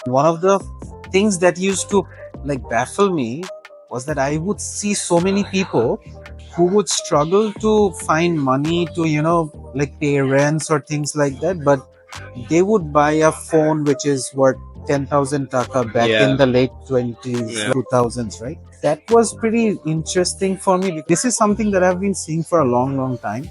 One of the things that used to baffle me was that I would see so many people who would struggle to find money to pay rents or things like that, but they would buy a phone which is worth 10,000 taka back in the late 20s, 2000s, right? That was pretty interesting for me because this is something that I've been seeing for a long, long time.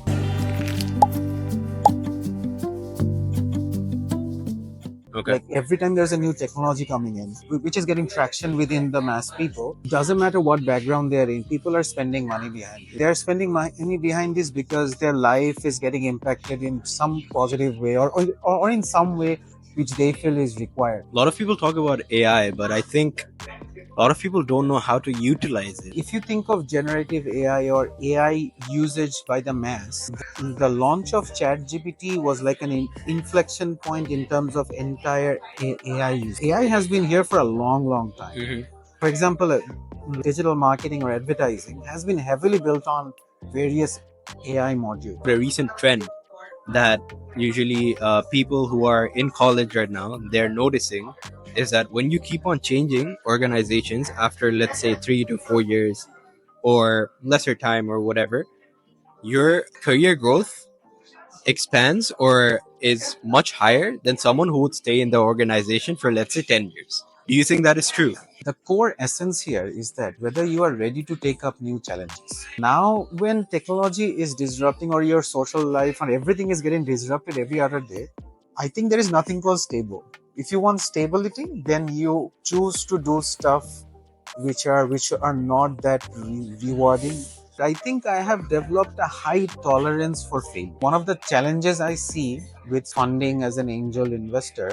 Okay. Like every time there's a new technology coming in, which is getting traction within the mass people, doesn't matter what background they're in, people are spending money behind it. They're spending money behind this because their life is getting impacted in some positive way or in some way which they feel is required. A lot of people talk about AI, but I think a lot of people don't know how to utilize it. If you think of generative AI or AI usage by the mass, the launch of ChatGPT was like an inflection point in terms of entire AI use. AI has been here for a long, long time. For example, digital marketing or advertising has been heavily built on various AI modules. A recent trend that usually people who are in college right now, they're noticing is that when you keep on changing organizations after, let's say, 3 to 4 years or lesser time or whatever, your career growth expands or is much higher than someone who would stay in the organization for, let's say, 10 years. Do you think that is true? The core essence here is that whether you are ready to take up new challenges. Now, when technology is disrupting or your social life and everything is getting disrupted every other day, I think there is nothing called stable. If you want stability, then you choose to do stuff which are not that rewarding. I think I have developed a high tolerance for failure. One of the challenges I see with funding as an angel investor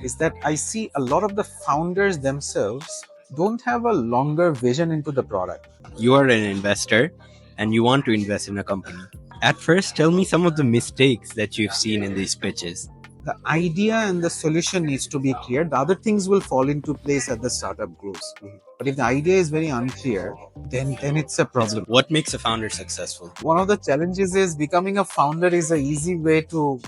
is that I see a lot of the founders themselves don't have a longer vision into the product. You are an investor and you want to invest in a company. At first, tell me some of the mistakes that you've seen in these pitches. The idea and the solution needs to be clear. The other things will fall into place as the startup grows. But if the idea is very unclear, then it's a problem. What makes a founder successful? One of the challenges is becoming a founder is an easy way to,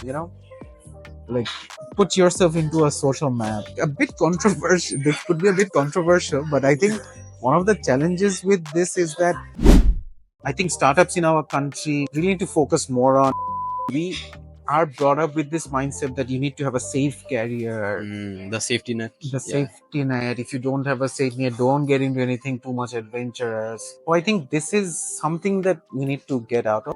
put yourself into a social map. A bit controversial. This could be a bit controversial, but I think one of the challenges with this is that I think startups in our country really need to focus more on. We are brought up with this mindset that you need to have a safe career, The safety net. the safety net. If you don't have a safety net, don't get into anything too much adventurous. So I think this is something that we need to get out of.